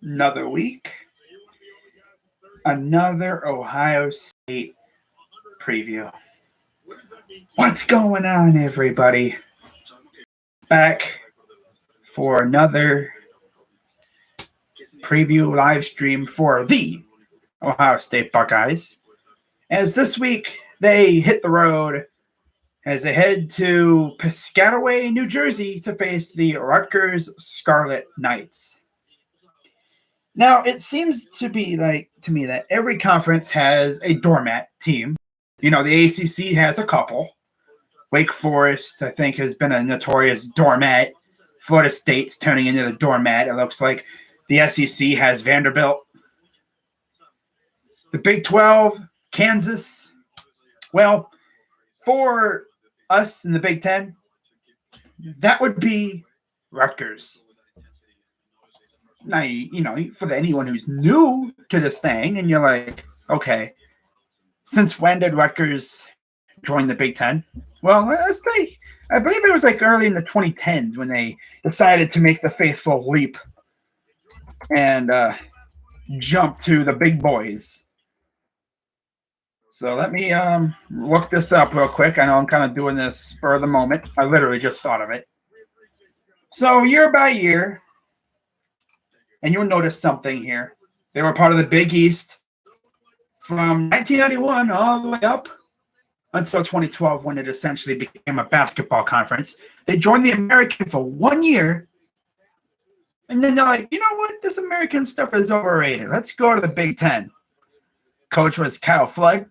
Another week. Another Ohio State preview. What's going on, everybody? Back for another preview live stream for the Ohio State Buckeyes. As this week they hit the road as they head to Piscataway, New Jersey to face the Rutgers Scarlet Knights. Now, it seems to be to me that every conference has a doormat team. You know, the ACC has a couple. Wake Forest, I think, has been a notorious doormat. Florida State's turning into the doormat. It looks like the SEC has Vanderbilt. The Big 12, Kansas. Well, for us in the Big 10, that would be Rutgers. Now, for anyone who's new to this thing, and you're like, okay, since when did Rutgers join the Big Ten? Well, I believe it was early in the 2010s when they decided to make the faithful leap and jump to the big boys. So let me look this up real quick. I know I'm kind of doing this spur of the moment. I literally just thought of it. So year by year, and you'll notice something here. They were part of the Big East from 1991 all the way up until 2012 when it essentially became a basketball conference. They joined the American for 1 year, and then they're like, you know what? This American stuff is overrated. Let's go to the Big Ten. Coach was Kyle Flood.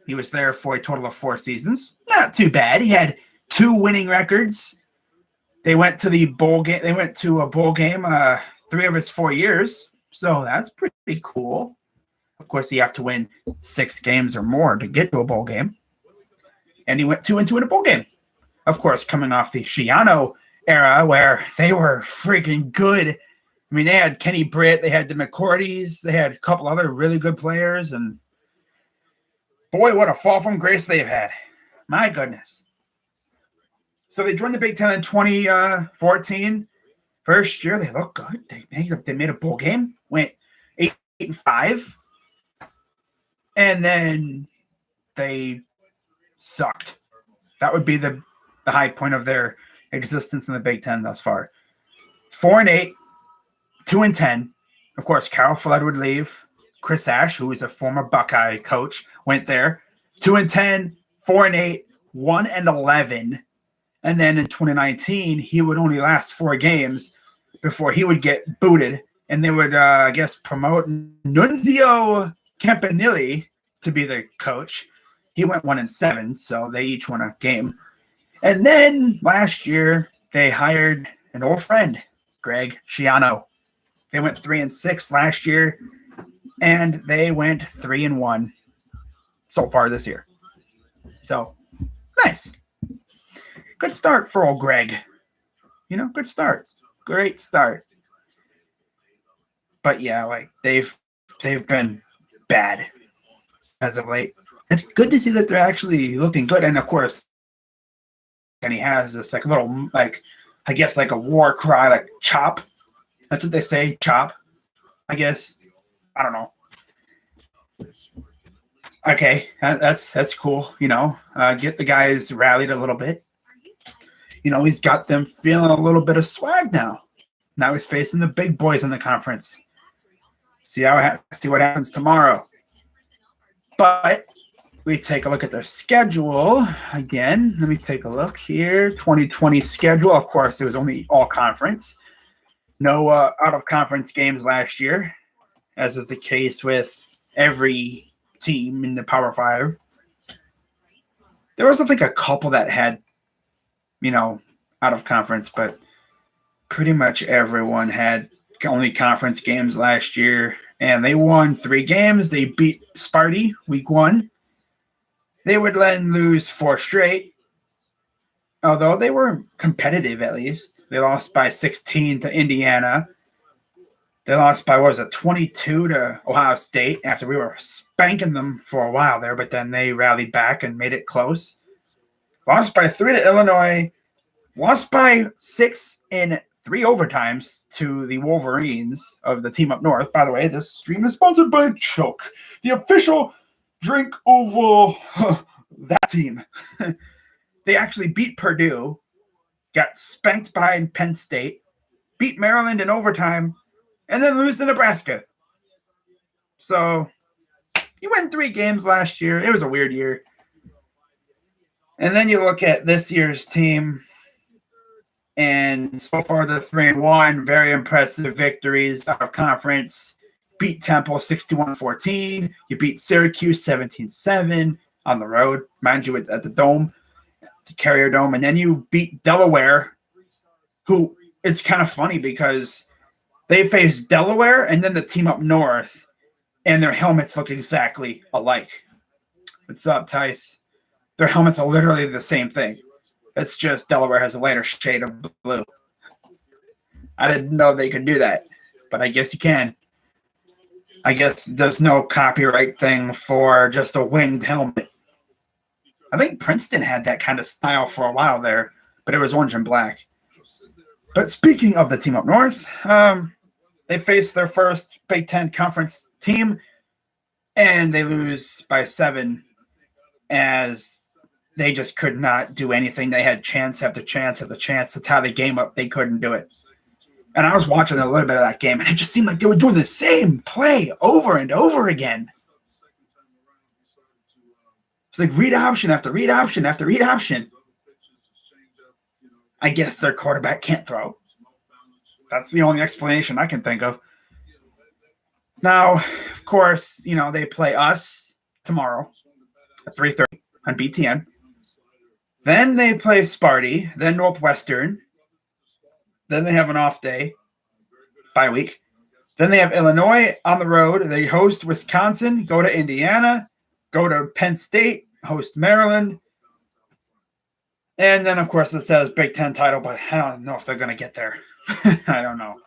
He was there for a total of 4 seasons. Not too bad. He had 2 winning records. They went to the bowl game. They went to a bowl game 3 of his 4 years. So that's pretty cool. Of course, you have to win 6 games or more to get to a bowl game. And he went 2-2 in a bowl game. Of course, coming off the Schiano era where they were freaking good. I mean, they had Kenny Britt, they had the McCourties, they had a couple other really good players. And boy, what a fall from grace they've had. My goodness. So they joined the Big Ten in 2014. First year, they looked good. They made a bowl game, went 8-5, and then they sucked. That would be the high point of their existence in the Big Ten thus far. 4-8, 2-10. Of course, Kyle Flood would leave. Chris Ash, who is a former Buckeye coach, went there. 2-10, 4-8, 1-11. And then in 2019, he would only last 4 games before he would get booted. And they would, promote Nunzio Campanile to be the coach. He went 1-7, so they each won a game. And then last year, they hired an old friend, Greg Schiano. They went 3-6 last year, and they went 3-1 so far this year. So, nice. Good start for old Greg. Good start. Great start. But yeah, they've been bad as of late. It's good to see that they're actually looking good. And of course, and he has this little a war cry, chop. That's what they say, chop. I guess. I don't know. Okay, that's cool. Get the guys rallied a little bit. He's got them feeling a little bit of swag now. Now he's facing the big boys in the conference. See what happens tomorrow. But we take a look at their schedule again. Let me take a look here. 2020 schedule. Of course, it was only all conference. No out-of-conference games last year, as is the case with every team in the Power 5. There was, a couple that had out of conference, but pretty much everyone had only conference games last year, and they won 3 games. They beat Sparty week 1. They would then lose 4 straight, although they were competitive at least. They lost by 16 to Indiana. They lost by, 22 to Ohio State after we were spanking them for a while there, but then they rallied back and made it close. Lost by 3 to Illinois. Lost by 6 in 3 overtimes to the Wolverines of the team up north. By the way, this stream is sponsored by Choke, the official drink over that team. They actually beat Purdue, got spanked by Penn State, beat Maryland in overtime, and then lose to Nebraska. So you win 3 games last year. It was a weird year. And then you look at this year's team, and so far they're 3-1. Very impressive victories out of conference. Beat Temple 61-14. You beat Syracuse 17-7 on the road, mind you, at the Dome, the Carrier Dome. And then you beat Delaware, who it's kind of funny because they faced Delaware and then the team up north, and their helmets look exactly alike. What's up, Tice? Their helmets are literally the same thing. It's just Delaware has a lighter shade of blue. I didn't know they could do that, but I guess you can. I guess there's no copyright thing for just a winged helmet. I think Princeton had that kind of style for a while there, but it was orange and black. But speaking of the team up north, they faced their first Big Ten conference team, and they lose by 7 as they just could not do anything. They had chance after chance after chance to tie the game up. They couldn't do it. And I was watching a little bit of that game, and it just seemed like they were doing the same play over and over again. It's like read option after read option after read option. I guess their quarterback can't throw. That's the only explanation I can think of. Now, of course, they play us tomorrow at 3:30 on BTN. Then they play Sparty, then Northwestern. Then they have an off day, bye week. Then they have Illinois on the road. They host Wisconsin, go to Indiana, go to Penn State, host Maryland. And then, of course, it says Big Ten title, but I don't know if they're going to get there. I don't know.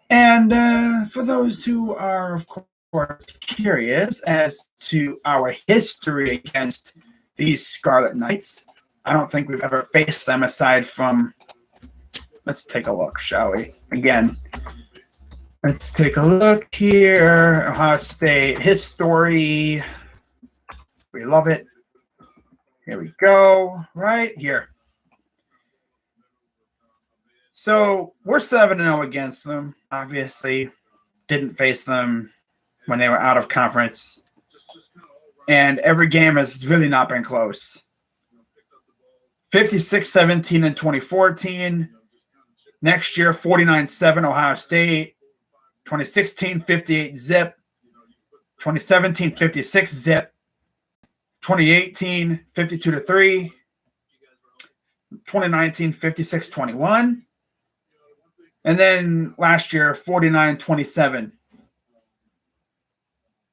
And for those who are, of course, curious as to our history against these Scarlet Knights, I don't think we've ever faced them aside from – let's take a look, shall we? Again, let's take a look here. Ohio State history. We love it. Here we go, right here. So we're 7-0 against them. Obviously, didn't face them when they were out of conference. And every game has really not been close. 56-17 in 2014. Next year, 49-7 Ohio State. 2016, 58-zip. 2017, 56-zip. 2018, 52-3. 2019, 56-21. And then last year, 49-27.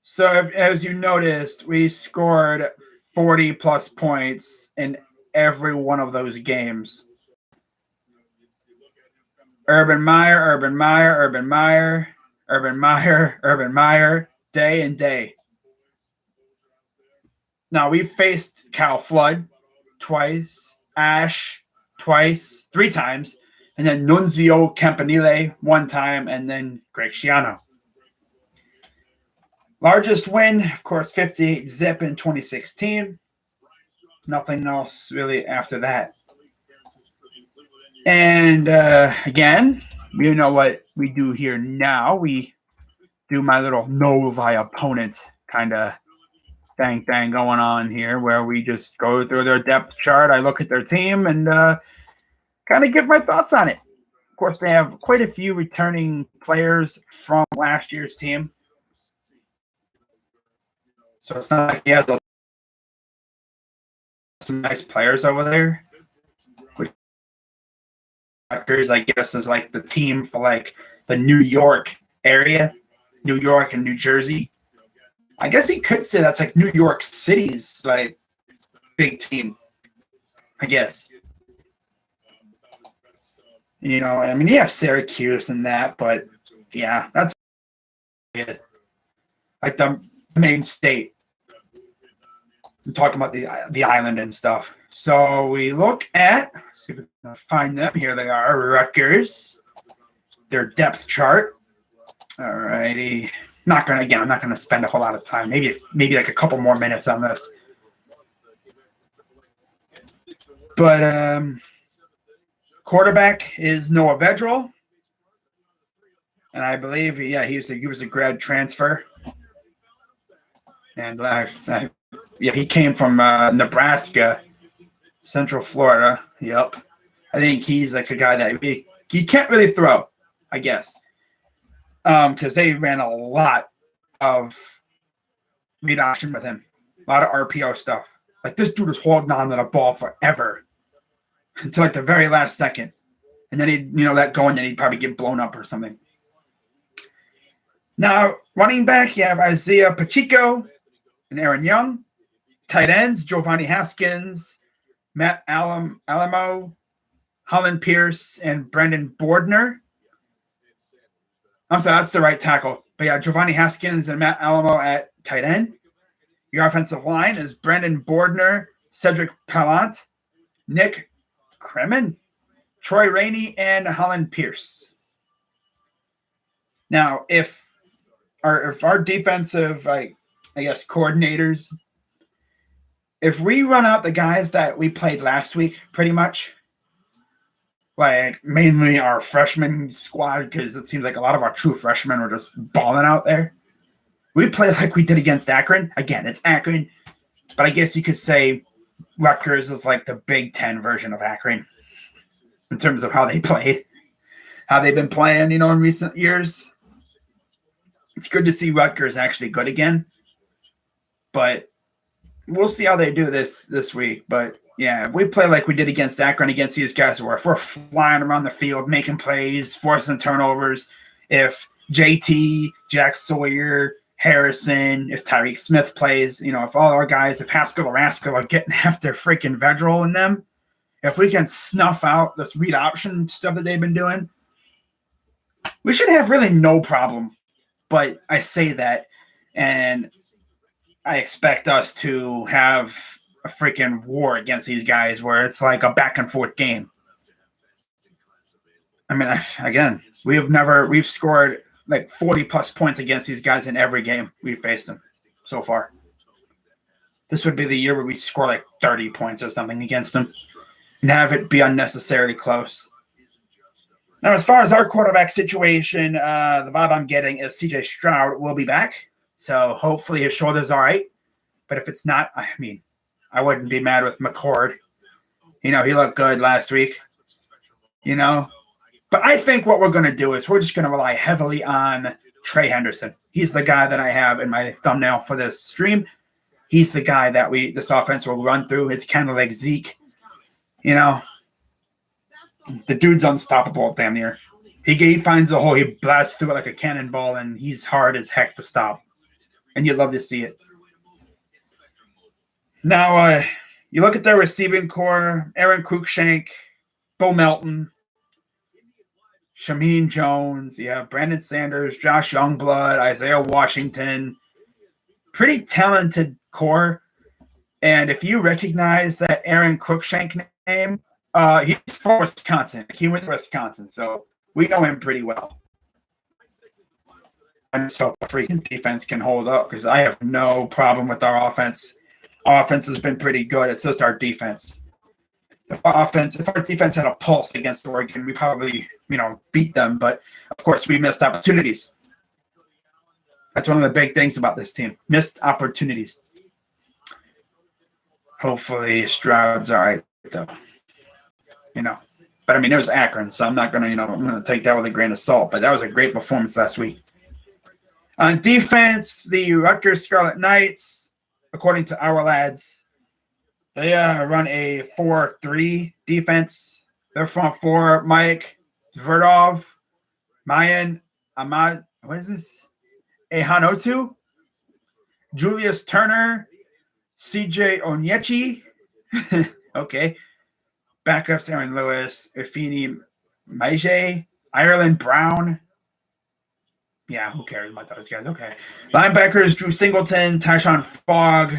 So as you noticed, we scored 40-plus points in every one of those games. Urban Meyer, day and day. Now, we've faced Cal Flood twice, Ash twice, 3 times, and then Nunzio Campanile 1 time, and then Greg Schiano. Largest win, of course, 58-zip in 2016. Nothing else really after that. And again, you know what we do here now. We do my little know thy opponent kind of thing going on here, where we just go through their depth chart. I look at their team and kind of give my thoughts on it. Of course, they have quite a few returning players from last year's team. So it's not like he has some nice players over there. Rutgers, I guess, is like the team for like the New York area, New York and New Jersey. I guess he could say that's like New York City's like big team, I guess. I mean, you have Syracuse and that, but yeah, that's it. Like the main state. I'm talking about the island and stuff. So we look at, see if we can find them. Here they are, Rutgers. Their depth chart. All righty. I'm not gonna spend a whole lot of time. Maybe like a couple more minutes on this. But quarterback is Noah Vedral. And I believe, he was a grad transfer. And he came from Nebraska, Central Florida. Yep. I think he's like a guy that he can't really throw, I guess. Because they ran a lot of read option with him. A lot of RPO stuff. Like, this dude was holding on to the ball forever until like the very last second. And then he'd, let go, and then he'd probably get blown up or something. Now, running back, you have Isaiah Pacheco and Aaron Young. Tight ends, Giovanni Haskins, Matt Alamo, Holland Pierce, and Brendan Bordner. I'm sorry, that's the right tackle. But yeah, Giovanni Haskins and Matt Alamo at tight end. Your offensive line is Brendan Bordner, Cedric Pallant, Nick Kremen, Troy Rainey, and Holland Pierce. Now, if our defensive, coordinators, if we run out the guys that we played last week, pretty much, like mainly our freshman squad, because it seems like a lot of our true freshmen were just balling out there. We play like we did against Akron. Again, it's Akron, but I guess you could say Rutgers is like the Big Ten version of Akron in terms of how they played, how they've been playing, in recent years. It's good to see Rutgers actually good again, but we'll see how they do this week. But yeah, if we play like we did against Akron, against these guys, if we're flying around the field, making plays, forcing turnovers, if JT, Jack Sawyer, Harrison, if Tyreek Smith plays, if all our guys, if Haskell or Raskell are getting after freaking Vedral in them, if we can snuff out this read option stuff that they've been doing, we should have really no problem. But I say that, and I expect us to have a freaking war against these guys where it's like a back and forth game. I mean, we've scored like 40 plus points against these guys in every game we've faced them so far. This would be the year where we score like 30 points or something against them and have it be unnecessarily close. Now, as far as our quarterback situation, the vibe I'm getting is CJ Stroud will be back. So hopefully his shoulder's all right. But if it's not, I wouldn't be mad with McCord. He looked good last week. But I think what we're going to do is we're just going to rely heavily on Trey Henderson. He's the guy that I have in my thumbnail for this stream. He's the guy that this offense will run through. It's kind of like Zeke. The dude's unstoppable, damn near. He finds a hole, he blasts through it like a cannonball, and he's hard as heck to stop. And you'd love to see it. Now, you look at their receiving core: Aaron Cruikshank, Bo Melton, Shameem Jones, Brandon Sanders, Josh Youngblood, Isaiah Washington. Pretty talented core. And if you recognize that Aaron Cruikshank name, he's from Wisconsin. He went to Wisconsin, so we know him pretty well. I just hope the freaking defense can hold up because I have no problem with our offense. Our offense has been pretty good. It's just our defense. If our defense had a pulse against Oregon, we probably, beat them. But of course, we missed opportunities. That's one of the big things about this team: missed opportunities. Hopefully, Stroud's all right, though. But it was Akron, so I'm not gonna, I'm gonna take that with a grain of salt. But that was a great performance last week. On defense, the Rutgers Scarlet Knights, according to our lads, they run a 4-3 defense. Their front four: Mike Zverdov, Mayan Ahmad, what is this? Ehanotu, Julius Turner, CJ Onyechi. Okay. Backups: Aaron Lewis, Ifini Maije, Ireland Brown. Yeah, who cares about those guys? Okay. Linebackers: Drew Singleton, Tyshawn Fogg,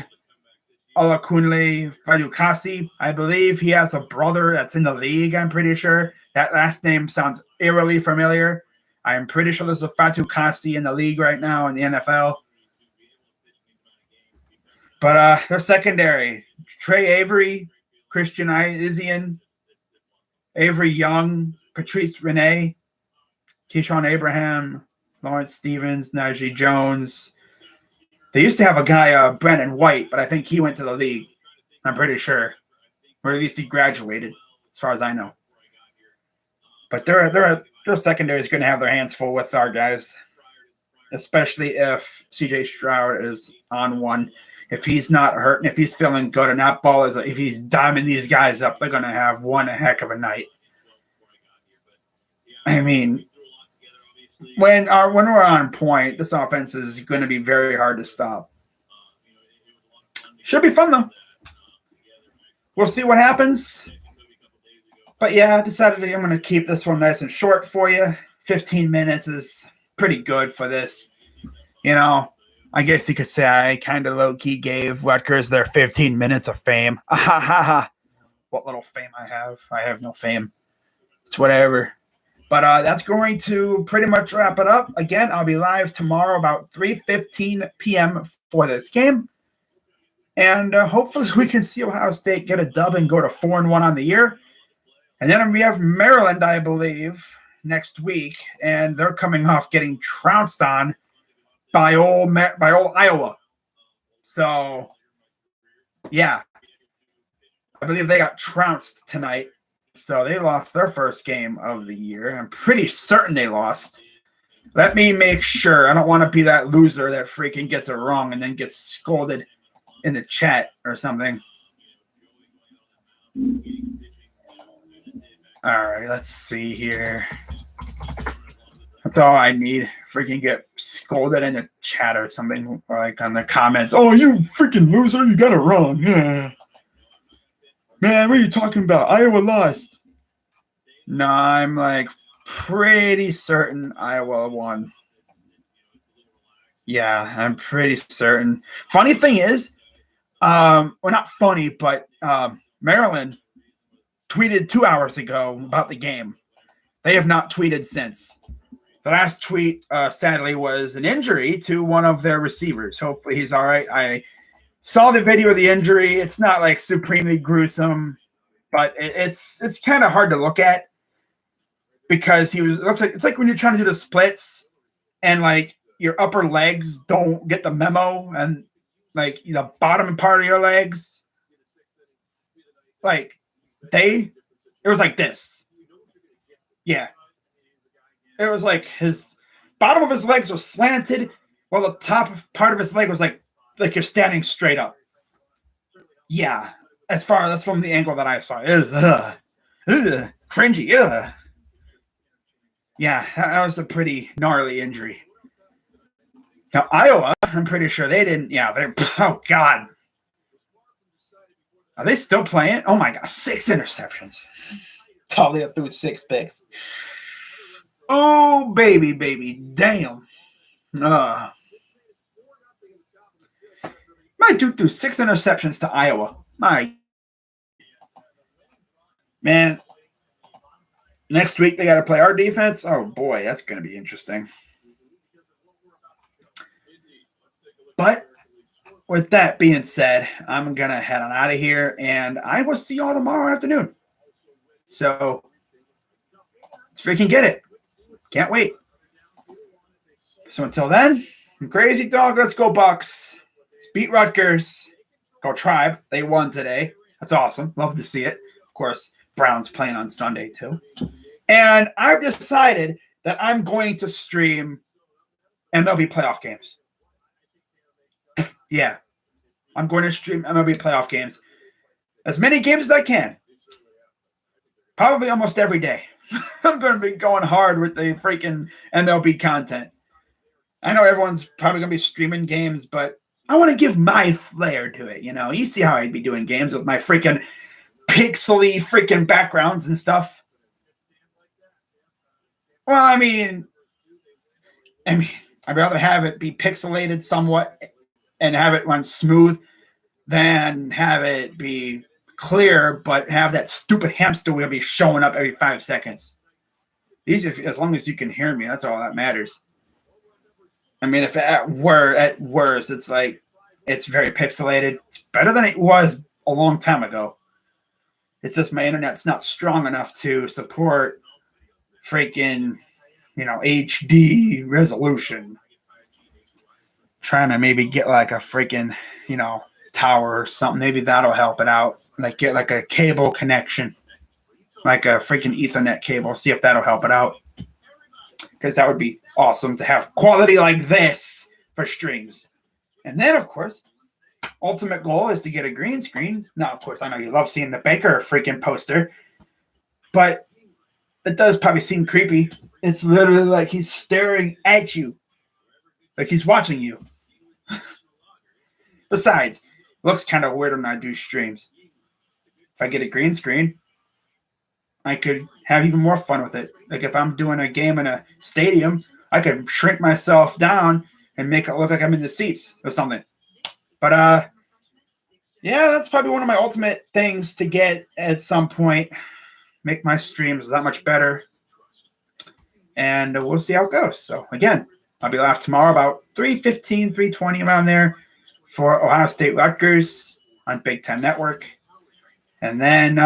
Olakunle Fadukasi. I believe he has a brother that's in the league, I'm pretty sure. That last name sounds eerily familiar. I'm pretty sure there's a Fatukasi in the league right now in the NFL. But their secondary, Trey Avery, Christian Izian, Avery Young, Patrice Renee, Keyshawn Abraham, Lawrence Stevens, Najee Jones. They used to have a guy, Brandon White, but I think he went to the league. I'm pretty sure. Or at least he graduated, as far as I know. But their secondary is going to have their hands full with our guys, especially if CJ Stroud is on one. If he's not hurt and if he's feeling good and that ball is, if he's diming these guys up, they're going to have one heck of a night. I mean, when we're on point, this offense is going to be very hard to stop. Should be fun, though. We'll see what happens. But yeah, I decided I'm going to keep this one nice and short for you. 15 minutes is pretty good for this. You know, I guess you could say I kind of low-key gave Rutgers their 15 minutes of fame. What little fame I have no fame. It's whatever. But that's going to pretty much wrap it up. Again, I'll be live tomorrow about 3:15 p.m. for this game. And hopefully we can see Ohio State get a dub and go to 4-1 on the year. And then we have Maryland, I believe, next week. And they're coming off getting trounced on by old Iowa. So, yeah. I believe they got trounced tonight. So they lost their first game of the year. I'm pretty certain they lost. Let me make sure. I don't want to be that loser that freaking gets it wrong and then gets scolded in the chat or something. All right, let's see here. That's all I need. Freaking get scolded in the chat or something, or like on the comments. Oh, you freaking loser. You got it wrong. Yeah. Man, what are you talking about? Iowa lost. No, I'm like pretty certain Iowa won. Yeah, I'm pretty certain. Funny thing is, well, not funny, but Maryland tweeted 2 hours ago about the game. They have not tweeted since. The last tweet, sadly, was an injury to one of their receivers. Hopefully he's all right. I saw the video of the injury. It's not like supremely gruesome, but it's kind of hard to look at because it looks like it's like when you're trying to do the splits and like your upper legs don't get the memo and like the bottom part of your legs, like it was like this. Yeah. It was like his bottom of his legs was slanted while the top part of his leg was like you're standing straight up. Yeah. That's from the angle that I saw. It was cringy. Yeah, that was a pretty gnarly injury. Now, Iowa, I'm pretty sure they didn't. Yeah, oh, God. Are they still playing? Oh, my God. 6 interceptions. Talia threw 6 picks. Oh, baby. Damn. My dude threw 6 interceptions to Iowa. Man. Next week, they got to play our defense. Oh, boy, that's going to be interesting. But with that being said, I'm going to head on out of here, and I will see you all tomorrow afternoon. So let's freaking get it. Can't wait. So until then, I'm Crazy Dog. Let's go Bucks. Let's beat Rutgers. Go Tribe. They won today. That's awesome. Love to see it. Of course, Browns playing on Sunday too. And I've decided that I'm going to stream MLB playoff games. Yeah. I'm going to stream MLB playoff games. As many games as I can. Probably almost every day. I'm going to be going hard with the freaking MLB content. I know everyone's probably going to be streaming games, but I want to give my flair to it. You know, you see how I'd be doing games with my freaking pixely freaking backgrounds and stuff. Well, I mean, I'd rather have it be pixelated somewhat and have it run smooth than have it be clear, but have that stupid hamster wheel be showing up every 5 seconds. As long as you can hear me, that's all that matters. I mean, if at worst, it's like it's very pixelated. It's better than it was a long time ago. It's just my internet's not strong enough to support freaking, HD resolution. Trying to maybe get like a freaking, tower or something. Maybe that'll help it out. Like get like a cable connection, like a freaking Ethernet cable. See if that'll help it out. Because that would be awesome to have quality like this for streams. And then, of course, ultimate goal is to get a green screen. Now, of course, I know you love seeing the Baker freaking poster, but it does probably seem creepy. It's literally like he's staring at you, like he's watching you. Besides, it looks kind of weird when I do streams. If I get a green screen, I could have even more fun with it. Like if I'm doing a game in a stadium, I could shrink myself down and make it look like I'm in the seats or something. But yeah, that's probably one of my ultimate things to get at some point. Make my streams that much better. And we'll see how it goes. So again, I'll be live tomorrow about 3:15, 3:20 around there for Ohio State Rutgers on Big Ten Network. And then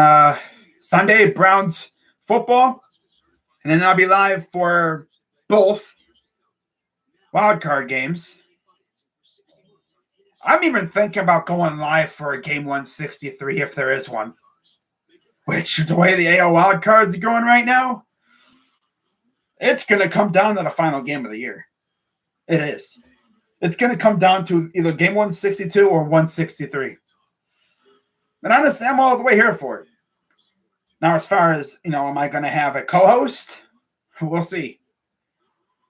Sunday, Browns football. And then I'll be live for both wildcard games. I'm even thinking about going live for a game 163 if there is one. Which, the way the AL wildcards are going right now, it's going to come down to the final game of the year. It is. It's going to come down to either game 162 or 163. And honestly, I'm all the way here for it. Now, as far as, am I going to have a co-host? We'll see.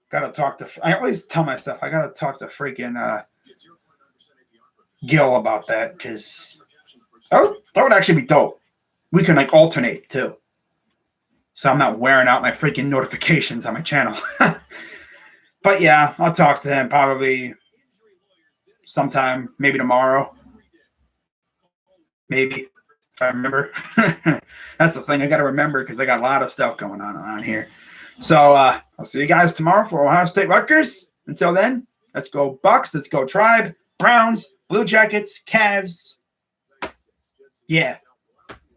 Got to talk to – I always tell myself I got to talk to freaking Gil about that because that would actually be dope. We can, alternate, too. So I'm not wearing out my freaking notifications on my channel. But, yeah, I'll talk to him probably sometime, maybe tomorrow. Maybe, if I remember. That's the thing I got to remember because I got a lot of stuff going on around here. So I'll see you guys tomorrow for Ohio State Rutgers. Until then, let's go Bucks. Let's go Tribe, Browns, Blue Jackets, Cavs. Yeah,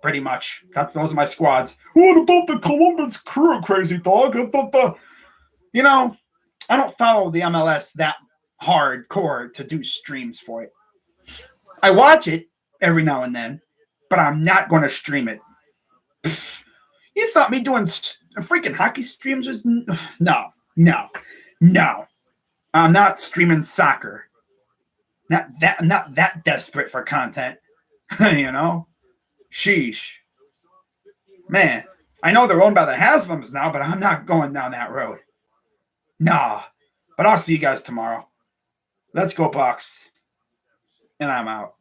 pretty much. Those are my squads. What about the Columbus Crew, crazy dog? I don't follow the MLS that hardcore to do streams for it. I watch it every now and then, but I'm not going to stream it. You thought me doing freaking hockey streams was no. I'm not streaming soccer. Not that desperate for content. Sheesh. Man, I know they're owned by the Haslams now, but I'm not going down that road. Nah. But I'll see you guys tomorrow. Let's go Bucks. And I'm out.